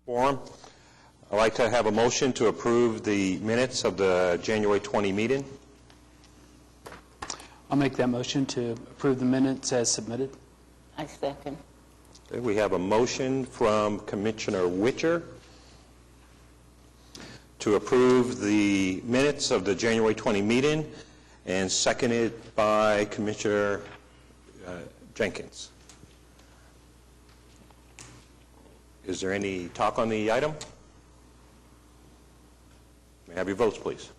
Forum. I'd like to have a motion to approve the minutes of the January 20 meeting. I'll make that motion to approve the minutes as submitted. I second. Okay, we have a motion from Commissioner Witcher to approve the minutes of the January 20 meeting, and seconded by Commissioner Jenkins. Is there any talk on the item? May I have your votes, please?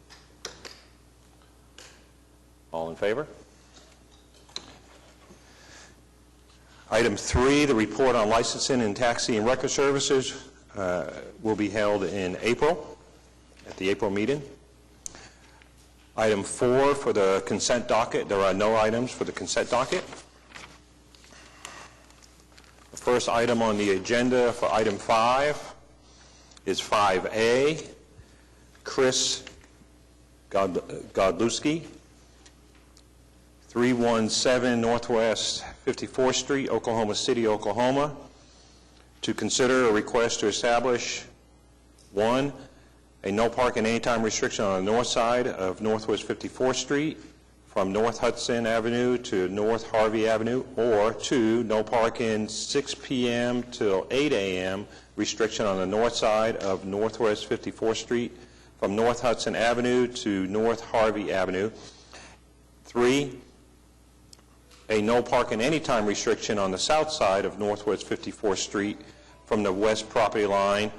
All in favor? Item 3, the report on licensing and taxi and record services will be held in April, at the April meeting. Item 4 for the consent docket, there are no items for the consent docket. The first item on the agenda for item 5 is 5A, Chris Godlewski, 317 Northwest 54th Street, Oklahoma City, Oklahoma, to consider a request to establish, 1, a no parking anytime restriction on the north side of Northwest 54th Street from North Hudson Avenue to North Harvey Avenue, or 2, no parking 6 p.m. till 8 a.m. restriction on the north side of Northwest 54th Street from North Hudson Avenue to North Harvey Avenue. 3, a no parking anytime restriction on the south side of Northwest 54th Street from the west property line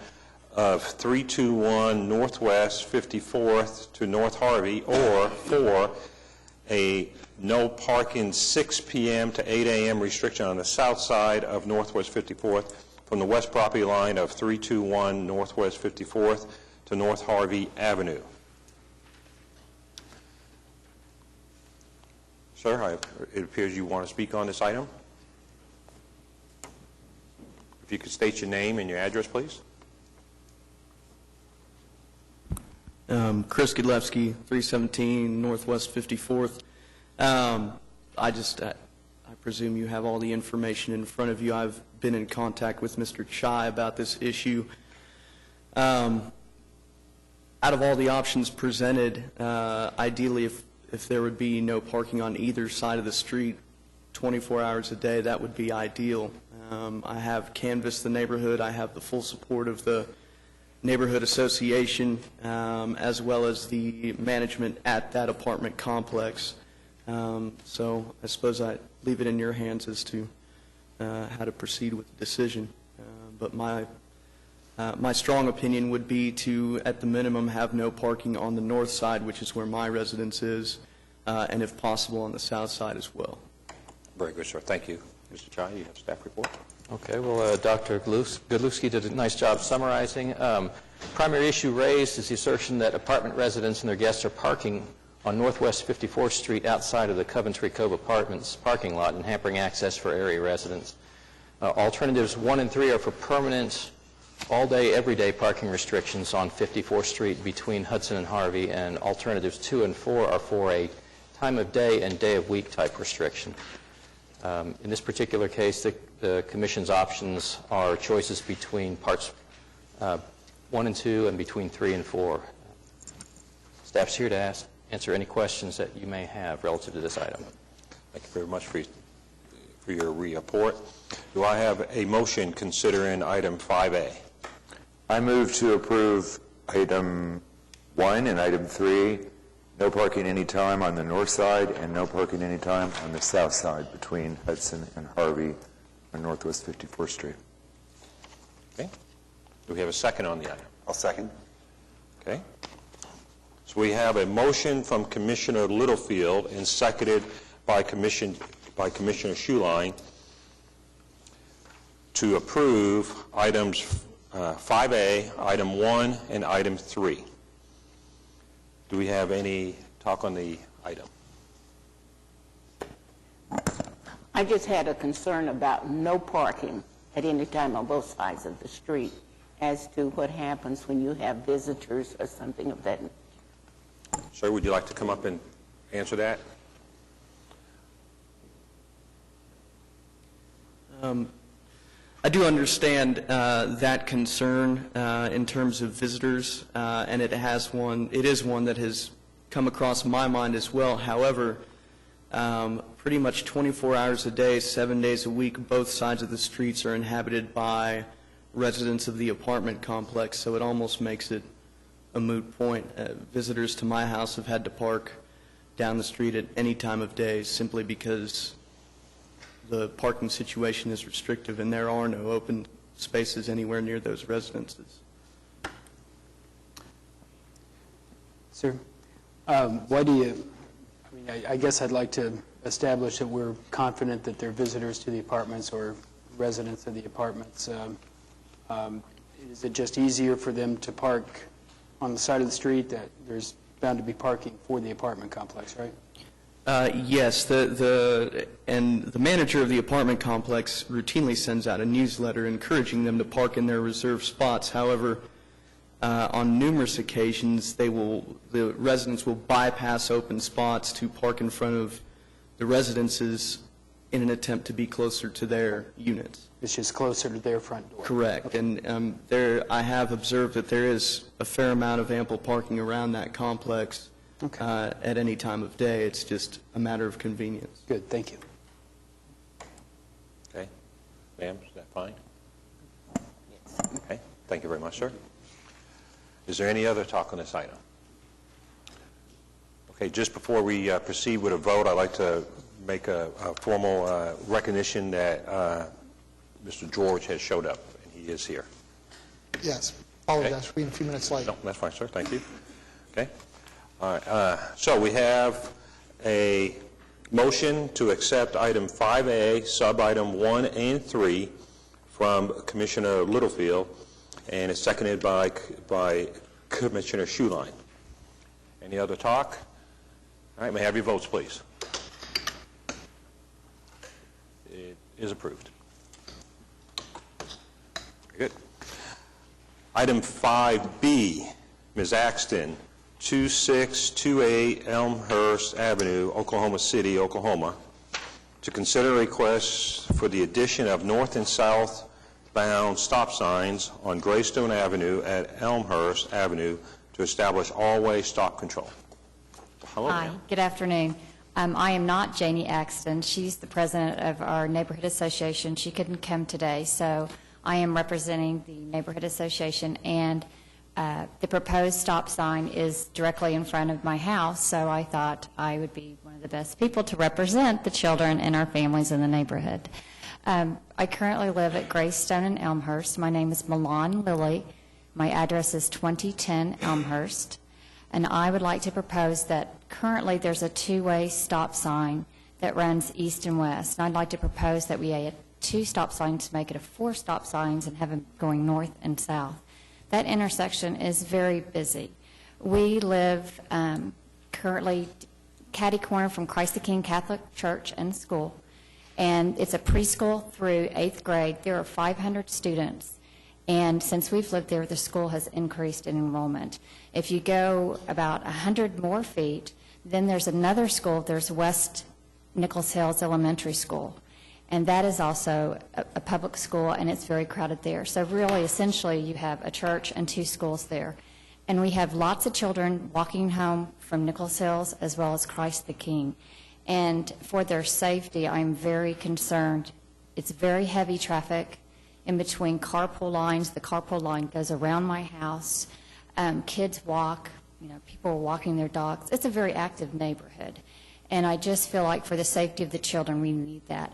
of 321 Northwest 54th to North Harvey, or 4, a no parking 6 p.m. to 8 a.m. restriction on the south side of Northwest 54th from the west property line of 321 Northwest 54th to North Harvey Avenue. Sir, it appears you want to speak on this item. If you could state your name and your address, please. Chris Godlewski, 317 Northwest 54th. I presume you have all the information in front of you. I've been in contact with Mr. Chai about this issue. Out of all the options presented, ideally if there would be no parking on either side of the street 24 hours a day, that would be ideal. I have canvassed the neighborhood. I have the full support of the neighborhood association, as well as the management at that apartment complex. So I suppose I leave it in your hands as to how to proceed with the decision. But my strong opinion would be to, at the minimum, have no parking on the north side, which is where my residence is, and if possible on the south side as well. Very good, sir. Thank you. Mr. Chai, you have staff report. Okay, well, Dr. Godlewski did a nice job summarizing. Primary issue raised is the assertion that apartment residents and their guests are parking on Northwest 54th Street outside of the Coventry Cove Apartments parking lot and hampering access for area residents. Alternatives 1 and 3 are for permanent, all-day, everyday parking restrictions on 54th Street between Hudson and Harvey, and alternatives 2 and 4 are for a time of day and day of week type restriction. In this particular case, the Commission's options are choices between parts 1 and 2 and between 3 and 4. Staff's here to answer any questions that you may have relative to this item. Thank you very much for your report. Do I have a motion considering item 5A? I move to approve item 1 and item 3, no parking anytime on the north side and no parking anytime on the south side between Hudson and Harvey on Northwest 54th Street. Okay. Do we have a second on the item? I'll second. Okay. So we have a motion from Commissioner Littlefield and seconded by Commissioner Schuline to approve items 5A, item 1, and item 3. Do we have any talk on the item? I just had a concern about no parking at any time on both sides of the street as to what happens when you have visitors or something of that. Sir, would you like to come up and answer that? I do understand that concern in terms of visitors, and it is one that has come across my mind as well. However, pretty much 24 hours a day, 7 days a week, both sides of the streets are inhabited by residents of the apartment complex, so it almost makes it a moot point. Visitors to my house have had to park down the street at any time of day simply because the parking situation is restrictive and there are no open spaces anywhere near those residences. Sir, why do you, I guess I'd like to establish that we're confident that they're visitors to the apartments or residents of the apartments. Is it just easier for them to park on the side of the street that there's bound to be parking for the apartment complex, right? Yes, and the manager of the apartment complex routinely sends out a newsletter encouraging them to park in their reserved spots. However, on numerous occasions, the residents will bypass open spots to park in front of the residences in an attempt to be closer to their units. It's just closer to their front door. Correct. Okay. And I have observed that there is a fair amount of ample parking around that complex at any time of day. It's just a matter of convenience. Good, thank you. Okay. Ma'am, is that fine? Okay. Thank you very much, sir. Is there any other talk on this item? Okay, just before we proceed with a vote, I'd like to make a formal recognition that Mr. George has showed up, and he is here. Yes, apologize for being a few minutes late. No, that's fine, sir. Thank you. Okay. All right. So we have a motion to accept item 5A, sub-item 1 and 3 from Commissioner Littlefield, and it's seconded by Commissioner Schuline. Any other talk? All right, may I have your votes, please? It is approved. Very good. Item 5B, Ms. Axton, 2628 Elmhurst Avenue, Oklahoma City, Oklahoma, to consider a request for the addition of north and southbound stop signs on Greystone Avenue at Elmhurst Avenue to establish all-way stop control. Hello, Hi, ma'am. good afternoon. I am not Janie Axton. She's the president of our neighborhood association. She couldn't come today, so I am representing the neighborhood association, and the proposed stop sign is directly in front of my house, so I thought I would be one of the best people to represent the children and our families in the neighborhood. I currently live at Greystone and Elmhurst. My name is Milan Lilly. My address is 2010 Elmhurst. And I would like to propose that currently there's a two-way stop sign that runs east and west. And I'd like to propose that we add 2 stop signs to make it 4 stop signs and have them going north and south. That intersection is very busy. We live currently catty corner from Christ the King Catholic Church and School. And it's a preschool through 8th grade. There are 500 students. And since we've lived there, the school has increased in enrollment. If you go about 100 more feet, then there's another school. There's West Nichols Hills Elementary School. And that is also a public school, and it's very crowded there. So really, essentially, you have a church and 2 schools there. And we have lots of children walking home from Nichols Hills as well as Christ the King. And for their safety, I'm very concerned. It's very heavy traffic in between carpool lines. The carpool line goes around my house. Kids walk, people are walking their dogs. It's a very active neighborhood. And I just feel like for the safety of the children, we need that.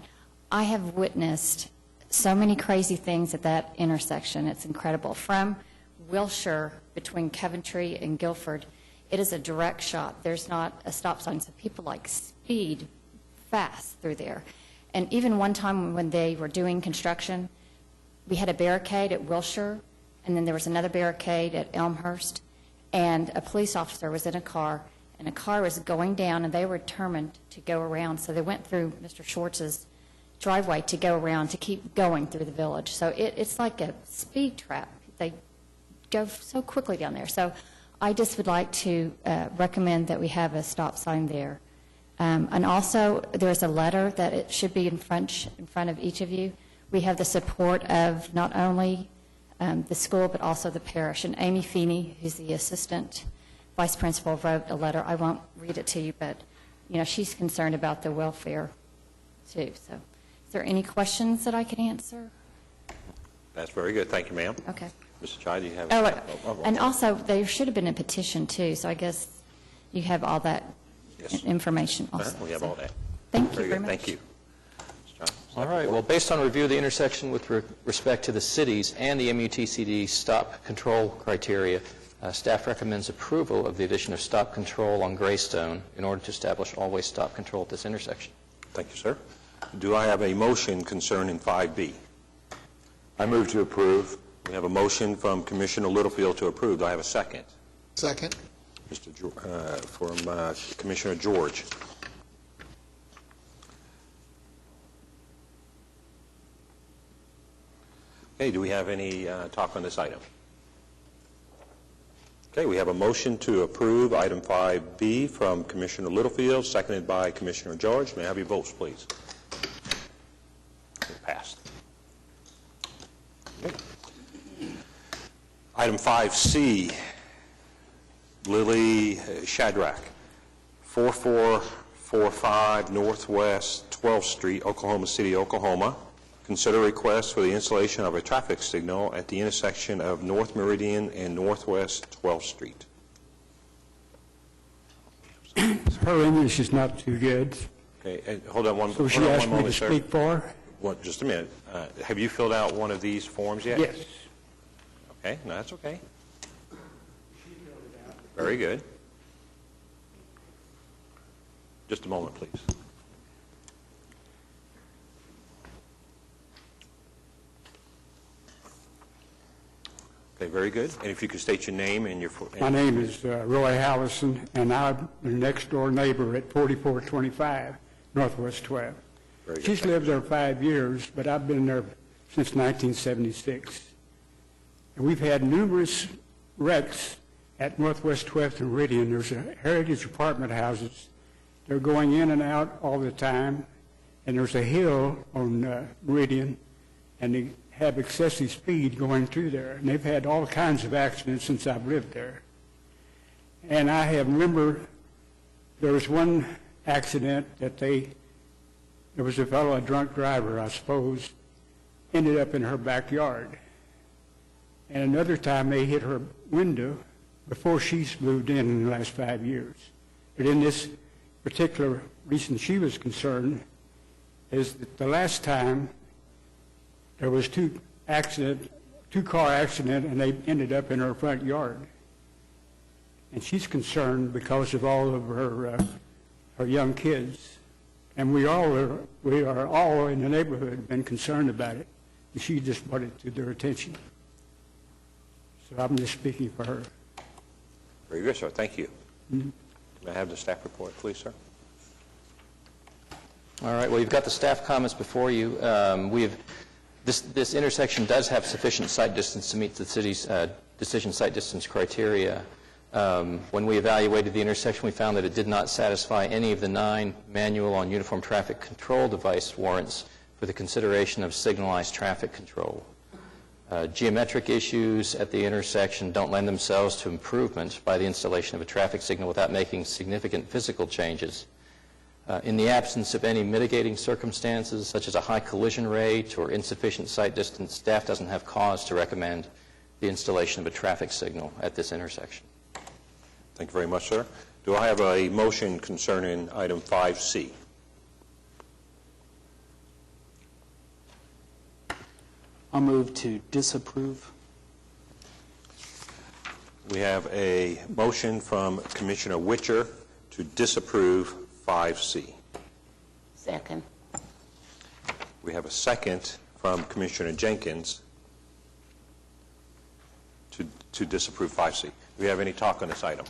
I have witnessed so many crazy things at that intersection. It's incredible. From Wilshire between Coventry and Guilford, it is a direct shot. There's not a stop sign, so people speed fast through there. And even one time when they were doing construction, we had a barricade at Wilshire, and then there was another barricade at Elmhurst, and a police officer was in a car, and a car was going down, and they were determined to go around. So they went through Mr. Schwartz's driveway to go around, to keep going through the village. So it's like a speed trap. They go so quickly down there. So I just would like to recommend that we have a stop sign there. And also, there's a letter that it should be in front of each of you. We have the support of not only the school, but also the parish. And Amy Feeney, who's the assistant vice principal, wrote a letter. I won't read it to you, but, you know, she's concerned about the welfare, too. So is there any questions that I can answer? That's very good. Thank you, ma'am. Okay. Mr. Chai, do you have? And also, there should have been a petition, too, so I guess you have all that Yes. information also. We have all that. Thank you Very very good. much. Thank you. Mr. Chai, All right, well, based on review of the intersection with respect to the cities and the MUTCD stop control criteria, staff recommends approval of the addition of stop control on Greystone in order to establish always stop control at this intersection. Thank you, sir. Do I have a motion concerning 5B? I move to approve. We have a motion from Commissioner Littlefield to approve. Do I have a second? Second. From Commissioner George. Okay, do we have any talk on this item? Okay, we have a motion to approve item 5B from Commissioner Littlefield, seconded by Commissioner George. May I have your votes, please? Passed. Okay. Item 5C, Lily Shadrack, 4445 Northwest 12th Street, Oklahoma City, Oklahoma. Consider request for the installation of a traffic signal at the intersection of North Meridian and Northwest 12th Street. Her English is not too good, Okay, hold on one, so she hold on asked one me to moment, sir. speak for her. Just a minute. Have you filled out one of these forms yet? Yes. Okay, no, that's okay. Very good. Just a moment, please. Okay, very good. And if you could state your name and your... My name is Roy Hallison, and I'm the next-door neighbor at 4425 Northwest 12. Very good. She's Thank lived there 5 years, but I've been there since 1976. And we've had numerous wrecks at Northwest 12th and Meridian. There's a Heritage apartment houses. They're going in and out all the time, and there's a hill on Meridian, and they have excessive speed going through there. And they've had all kinds of accidents since I've lived there. And I have remember there was one accident that there was a fellow, a drunk driver, I suppose, ended up in her backyard. And another time they hit her window before she's moved in the last 5 years. But in this particular reason she was concerned is that the last time there was two-car accident, and they ended up in her front yard. And she's concerned because of all of her young kids. And we are all in the neighborhood been concerned about it. And she just brought it to their attention. So I'm just speaking for her. Very good, sir. Thank you. May I have the staff report, please, sir? All right, well, you've got the staff comments before you. This intersection does have sufficient sight distance to meet the city's decision sight distance criteria. When we evaluated the intersection, we found that it did not satisfy any of the 9 manual on uniform traffic control device warrants for the consideration of signalized traffic control. Geometric issues at the intersection don't lend themselves to improvement by the installation of a traffic signal without making significant physical changes. In the absence of any mitigating circumstances, such as a high collision rate or insufficient sight distance, staff doesn't have cause to recommend the installation of a traffic signal at this intersection. Thank you very much, sir. Do I have a motion concerning item 5C? I'll move to disapprove. We have a motion from Commissioner Witcher to disapprove 5C. Second. We have a second from Commissioner Jenkins to disapprove 5C. Do we have any talk on this item?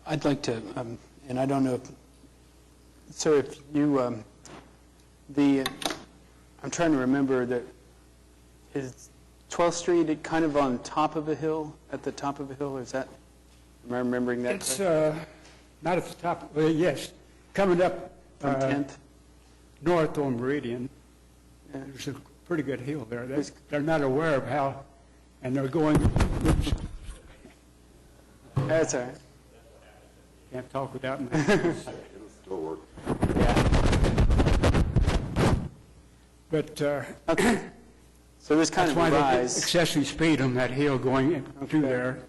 I'd like to, and I don't know, sir, if you, I'm trying to remember that, is 12th Street kind of on top of a hill, at the top of a hill, or is that, am I remembering that It's correctly? not at the top, yes, coming up From 10th? north on Meridian. There's a pretty good hill there. They're not aware of how, and they're going, That's all right. can't talk without me. But Okay. So there's kind that's of why a there's rise. excessive speed on that hill going through there.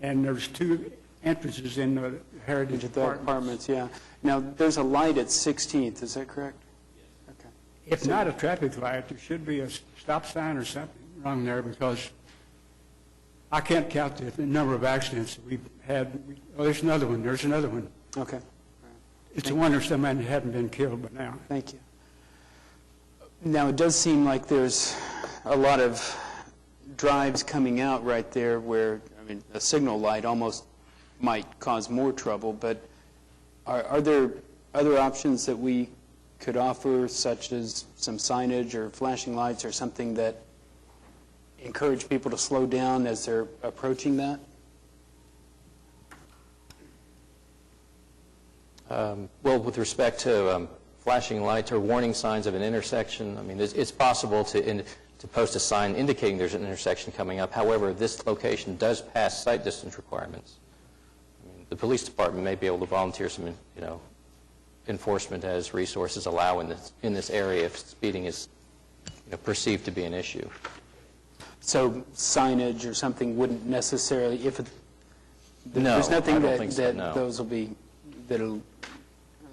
And there's two entrances in the Heritage Into the Apartments. apartments, yeah. Now, there's a light at 16th, is that correct? Okay. If not a traffic light, there should be a stop sign or something wrong there, because I can't count the number of accidents that we've had. Oh, there's another one, there's another one. Okay. It's a wonder somebody hadn't been killed by now. Thank you. Now, it does seem like there's a lot of drives coming out right there where, I mean, a signal light almost might cause more trouble, but are there other options that we could offer, such as some signage or flashing lights or something that encourage people to slow down as they're approaching that? Well, with respect to flashing lights or warning signs of an intersection, I mean, it's possible to post a sign indicating there's an intersection coming up. However, this location does pass sight distance requirements. I mean, the police department may be able to volunteer some, enforcement as resources allow in this area if speeding is perceived to be an issue. So signage or something wouldn't necessarily, No, there's nothing I don't that think so, no. those will be,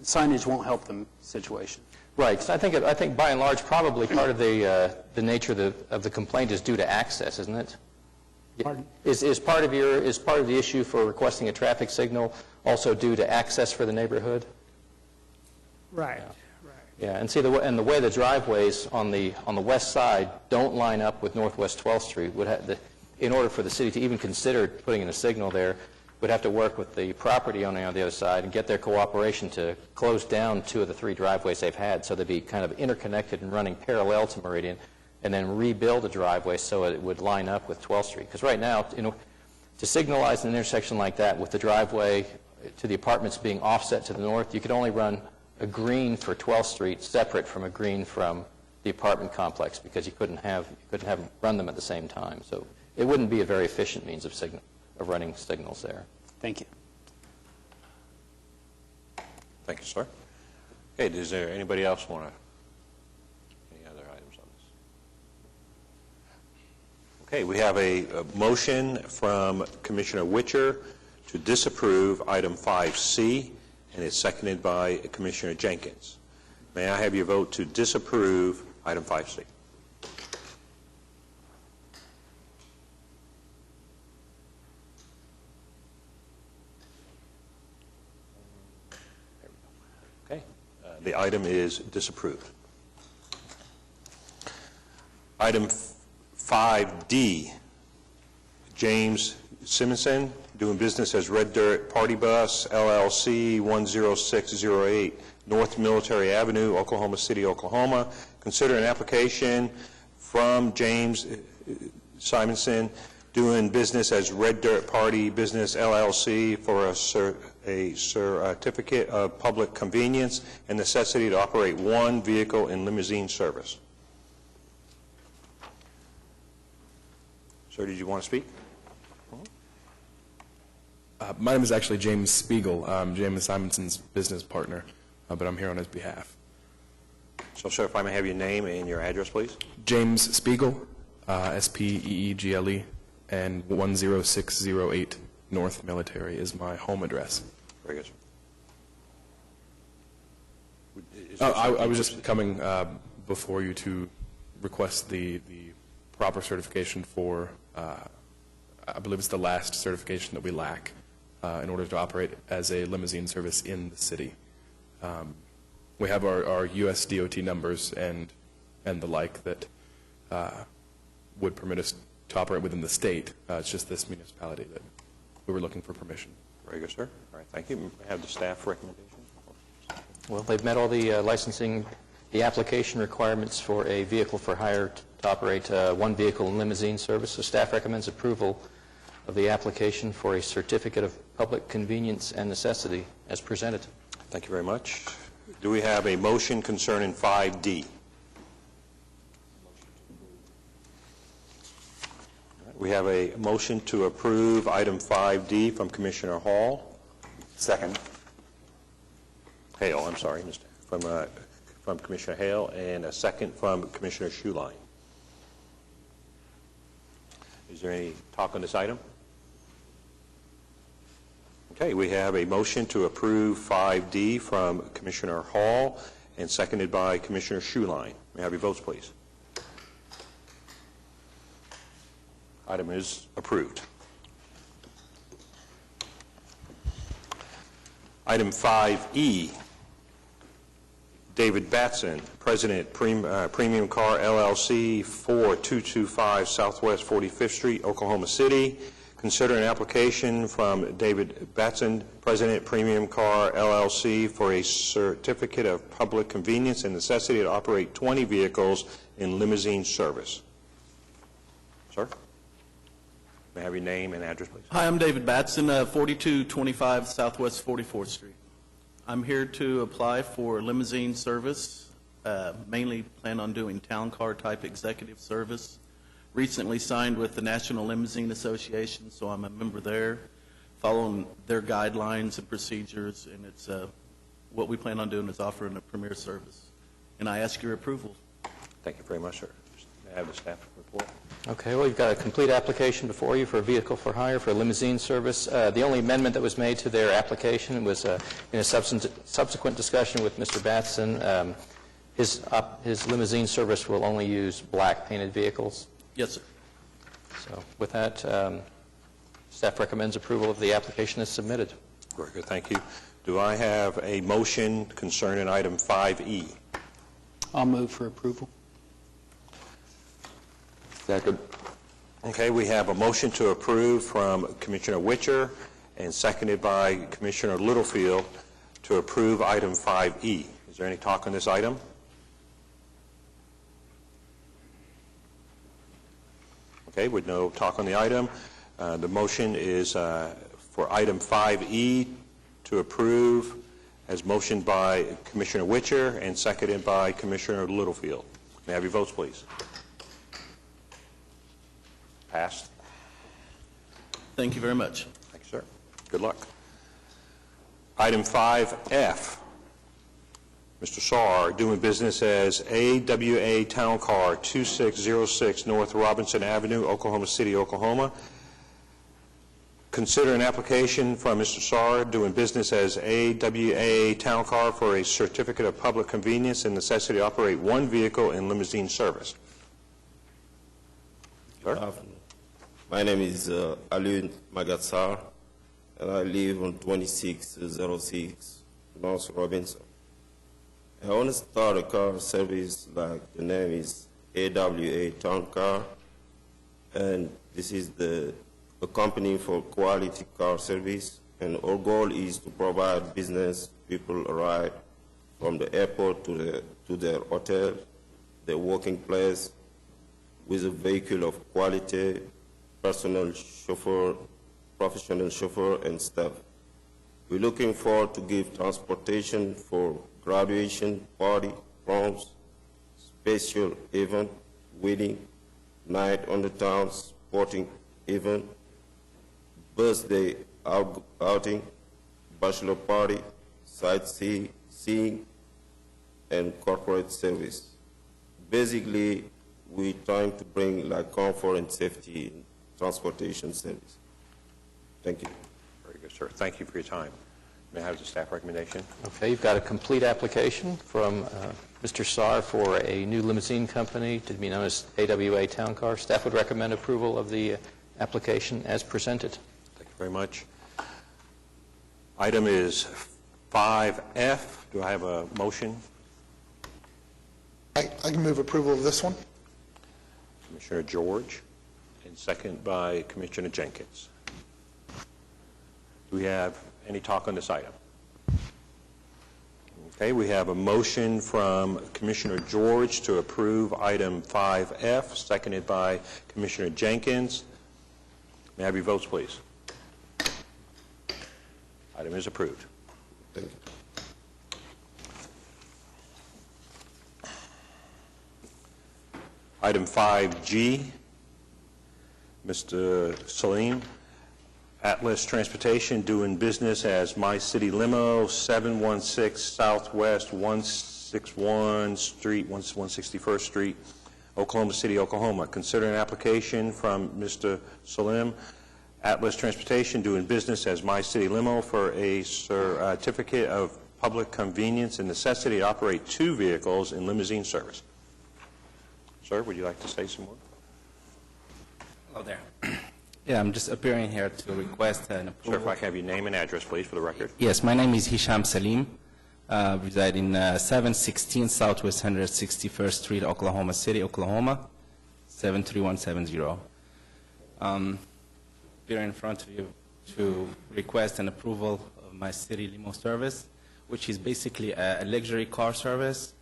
signage won't help the situation. Right. 'Cause I think by and large, probably part of the nature of the complaint is due to access, isn't it? Pardon? Is part of the issue for requesting a traffic signal also due to access for the neighborhood? Right. Yeah. And see, the way the driveways on the west side don't line up with Northwest 12th Street in order for the city to even consider putting in a signal there, would have to work with the property owner on the other side and get their cooperation to close down 2 of the 3 driveways they've had, so they'd be kind of interconnected and running parallel to Meridian, and then rebuild a driveway so it would line up with 12th Street. Because right now, to signalize an intersection like that with the driveway to the apartments being offset to the north, you could only run a green for 12th Street separate from a green from the apartment complex, because you couldn't run them at the same time. So it wouldn't be a very efficient means of running signals there. Thank you. Thank you, sir. Okay, does there anybody else want any other items on this? Okay, we have a motion from Commissioner Witcher to disapprove item 5C, and it's seconded by Commissioner Jenkins. May I have your vote to disapprove item 5C? Okay, the item is disapproved. Item 5D, James Simonson, doing business as Red Dirt Party Bus, LLC, 10608 North Military Avenue, Oklahoma City, Oklahoma. Consider an application from James Simonson, doing business as Red Dirt Party Business, LLC, for a certificate of public convenience and necessity to operate one vehicle in limousine service. Sir, did you want to speak? My name is actually James Spiegel. I'm James Simonson's business partner, but I'm here on his behalf. So, sir, if I may have your name and your address, please. James Spiegel, S-P-E-E-G-L-E, and 10608 North Military is my home address. Very good, sir. I was just coming before you to request the proper certification for, I believe it's the last certification that we lack in order to operate as a limousine service in the city. We have our U.S. DOT numbers and the like that would permit us to operate within the state. It's just this municipality that we were looking for permission. Very good, sir. All right, thank you. May I have the staff recommendation? Well, they've met all the the application requirements for a vehicle for hire to operate one vehicle in limousine service. So staff recommends approval of the application for a certificate of public convenience and necessity as presented. Thank you very much. Do we have a motion concerning 5D? We have a motion to approve item 5D from Commissioner Hall. Second. Hale, I'm sorry, from Commissioner Hale, and a second from Commissioner Schuline. Is there any talk on this item? Okay, we have a motion to approve 5D from Commissioner Hall and seconded by Commissioner Schuline. May I have your votes, please? Item is approved. Item 5E, David Batson, President, Premium Car LLC, 4225 Southwest 45th Street, Oklahoma City. Consider an application from David Batson, President, Premium Car LLC, for a certificate of public convenience and necessity to operate 20 vehicles in limousine service. Sir? May I have your name and address, please? Hi, I'm David Batson, 4225 Southwest 44th Street. I'm here to apply for limousine service, mainly plan on doing town car type executive service. Recently signed with the National Limousine Association, so I'm a member there, following their guidelines and procedures, and it's what we plan on doing is offering a premier service. And I ask your approval. Thank you very much, sir. May I have the staff report? Okay, well, you've got a complete application before you for a vehicle for hire for a limousine service. The only amendment that was made to their application was in a subsequent discussion with Mr. Batson. His limousine service will only use black painted vehicles. Yes, sir. So with that, staff recommends approval of the application as submitted. Very good, thank you. Do I have a motion concerning item 5E? I'll move for approval. Second. Okay, we have a motion to approve from Commissioner Witcher and seconded by Commissioner Littlefield to approve item 5E. Is there any talk on this item? Okay, with no talk on the item, the motion is for item 5E to approve as motioned by Commissioner Witcher and seconded by Commissioner Littlefield. May I have your votes, please? Passed. Thank you very much. Thank you, sir. Good luck. Item 5F, Mr. Saar, doing business as AWA Town Car, 2606 North Robinson Avenue, Oklahoma City, Oklahoma. Consider an application from Mr. Saar, doing business as AWA Town Car, for a certificate of public convenience and necessity to operate one vehicle in limousine service. Sir? My name is Alun Magatsar, and I live on 2606 North Robinson. I want to start a car service, like the name is AWA Town Car, and this is a company for quality car service, and our goal is to provide business people a ride from the airport to their hotel, their working place, with a vehicle of quality, personal chauffeur, professional chauffeur, and staff. We're looking forward to give transportation for graduation, party, proms, special event, wedding, night on the town, sporting event, birthday outing, bachelor party, sightseeing, and corporate service. Basically, we're trying to bring like comfort and safety in transportation service. Thank you. Very good, sir. Thank you for your time. May I have the staff recommendation? Okay, you've got a complete application from Mr. Saar for a new limousine company to be known as AWA Town Car. Staff would recommend approval of the application as presented. Thank you very much. Item is 5F. Do I have a motion? I can move approval of this one. Commissioner George, and second by Commissioner Jenkins. Do we have any talk on this item? Okay, we have a motion from Commissioner George to approve item 5F, seconded by Commissioner Jenkins. May I have your votes, please? Item is approved. Thank you. Item 5G, Mr. Salim, Atlas Transportation, doing business as My City Limo, 716 Southwest 161st Street, Oklahoma City, Oklahoma. Consider an application from Mr. Salim, Atlas Transportation, doing business as My City Limo for a certificate of public convenience and necessity to operate 2 vehicles in limousine service. Sir, would you like to say some more? Hello there. Yeah, I'm just appearing here to request an approval. Sir, if I can have your name and address, please, for the record. Yes, my name is Hisham Salim. Reside in 716 Southwest 161st Street, Oklahoma City, Oklahoma, 73170. Here in front of you to request an approval of My City Limo service, which is basically a luxury car service.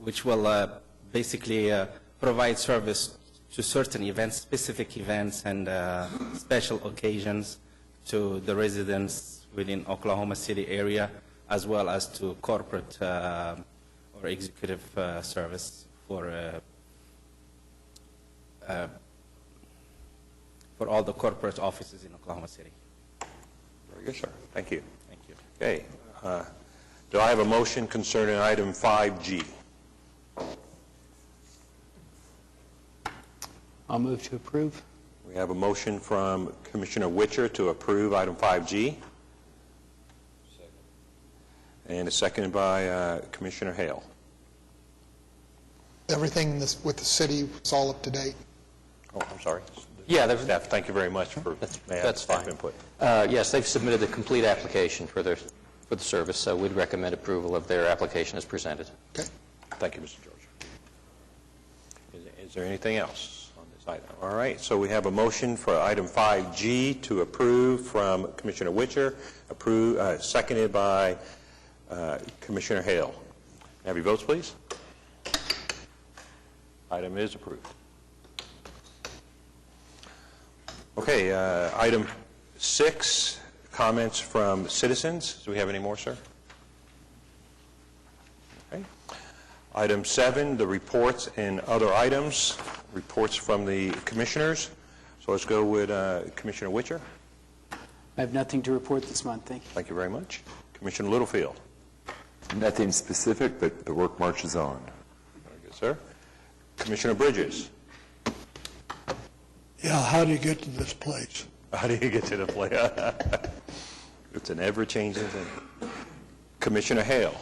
Which will basically provide service to certain events, specific events and special occasions to the residents within Oklahoma City area, as well as to corporate or executive service for all the corporate offices in Oklahoma City. Very good, sir. Thank you. Thank you. Okay. Do I have a motion concerning item 5G? I'll move to approve. We have a motion from Commissioner Witcher to approve item 5G. And a second by Commissioner Hale. Everything with the city was all up to date. Oh, I'm sorry. Yeah, Staff, thank you very much for That's staff fine. input. Yes, they've submitted the complete application for the service, so we'd recommend approval of their application as presented. Okay. Thank you, Mr. George. Is there anything else on this item? All right, so we have a motion for item 5G to approve from Commissioner Witcher, seconded by Commissioner Hale. Have your votes, please. Item is approved. Okay, item 6, comments from citizens. Do we have any more, sir? Okay. Item 7, the reports and other items, reports from the commissioners. So let's go with Commissioner Witcher. I have nothing to report this month, thank you. Thank you very much. Commissioner Littlefield. Nothing specific, but the work marches on. Very good, sir. Commissioner Bridges. Yeah, how do you get to this place? How do you get to the play? It's an ever-changing thing. Commissioner Hale.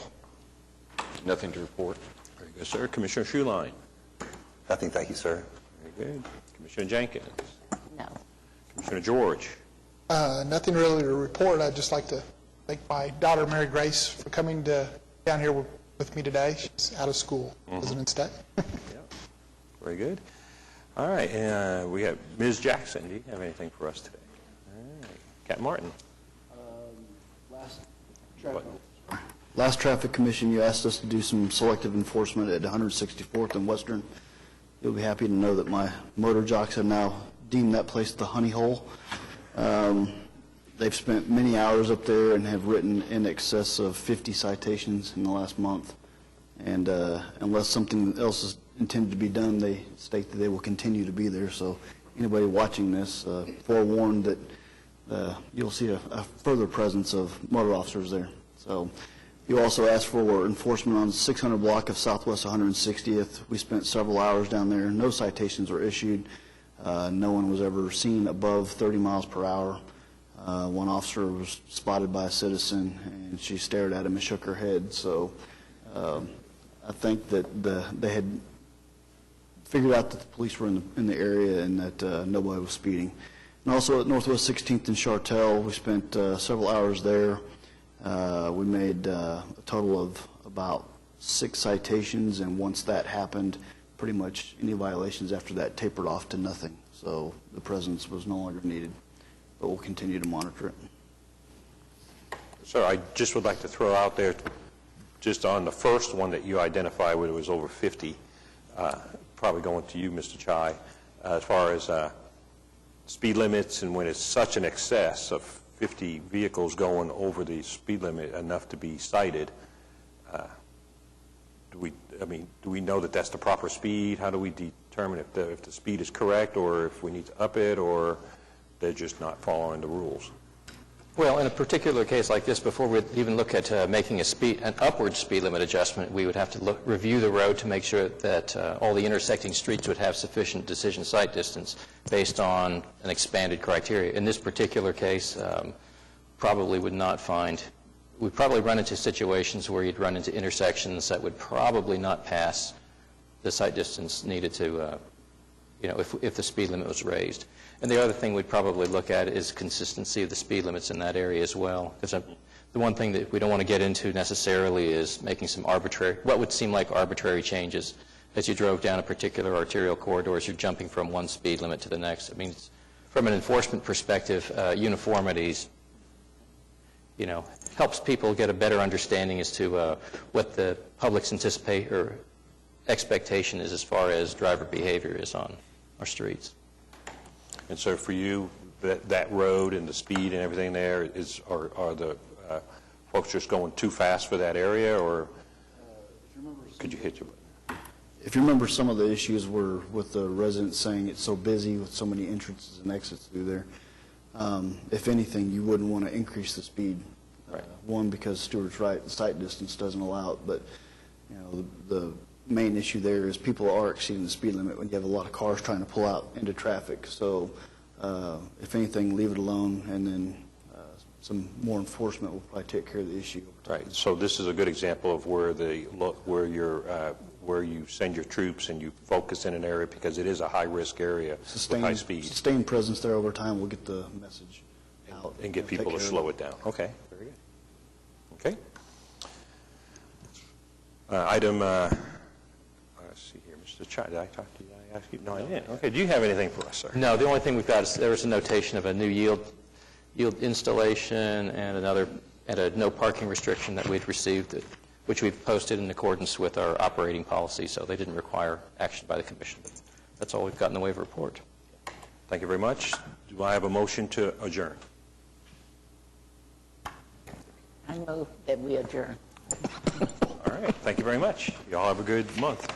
Nothing to report. Very good, sir. Commissioner Schuline. Nothing, thank you, sir. Very good. Commissioner Jenkins. No. Commissioner George. Nothing really to report. I'd just like to thank my daughter, Mary Grace, for coming down here with me today. She's out of school, President's Day. Yeah. Very good. All right, we have Ms. Jackson. Do you have anything for us today? All right. Cat Martin. Last traffic commission, you asked us to do some selective enforcement at 164th and Western. You'll be happy to know that my motor jocks have now deemed that place the honey hole. They've spent many hours up there and have written in excess of 50 citations in the last month. And unless something else is intended to be done, they state that they will continue to be there. So anybody watching this, forewarned that you'll see a further presence of motor officers there. So you also asked for enforcement on 600 block of Southwest 160th. We spent several hours down there. No citations were issued. No one was ever seen above 30 miles per hour. One officer was spotted by a citizen, and she stared at him and shook her head. So I think that they had figured out that the police were in the area and that nobody was speeding. And also at Northwest 16th and Chartel, we spent several hours there. We made a total of about 6 citations, and once that happened, pretty much any violations after that tapered off to nothing. So the presence was no longer needed, but we'll continue to monitor it. Sir, I just would like to throw out there, just on the first one that you identified, where it was over 50, probably going to you, Mr. Chai, as far as speed limits, and when it's such an excess of 50 vehicles going over the speed limit enough to be cited, do we know that that's the proper speed? How do we determine if the speed is correct, or if we need to up it, or they're just not following the rules? Well, in a particular case like this, before we even look at making an upward speed limit adjustment, we would have to review the road to make sure that all the intersecting streets would have sufficient decision sight distance based on an expanded criteria. In this particular case, probably would not find, we'd probably run into situations where you'd run into intersections that would probably not pass the sight distance needed to, if the speed limit was raised. And the other thing we'd probably look at is consistency of the speed limits in that area as well. Because the one thing that we don't want to get into necessarily is making some what would seem like arbitrary changes as you drove down a particular arterial corridor as you're jumping from one speed limit to the next. I mean, from an enforcement perspective, uniformities, helps people get a better understanding as to what the public's expectation is as far as driver behavior is on our streets. And so for you, that road and the speed and everything there, are the folks just going too fast for that area, or could you hit your button? If you remember, some of the issues were with the residents saying it's so busy with so many entrances and exits through there. If anything, you wouldn't want to increase the speed. Right. One, because Stewart's right, the sight distance doesn't allow it, but the main issue there is people are exceeding the speed limit when you have a lot of cars trying to pull out into traffic. So if anything, leave it alone, and then some more enforcement will probably take care of the issue. Right. So this is a good example of where you send your troops and you focus in an area, because it is a high-risk area with high speed. Sustained presence there over time will get the message out. And get people to slow it down. Okay, very good. Okay. Item, let's see here, Mr. Chai, did I talk to you? Did I ask you? No, I didn't. Okay, do you have anything for us, sir? No, the only thing we've got is there was a notation of a new yield installation and a no parking restriction that we'd received, which we've posted in accordance with our operating policy, so they didn't require action by the commission. That's all we've got in the waiver report. Thank you very much. Do I have a motion to adjourn? I move that we adjourn. All right, thank you very much. You all have a good month.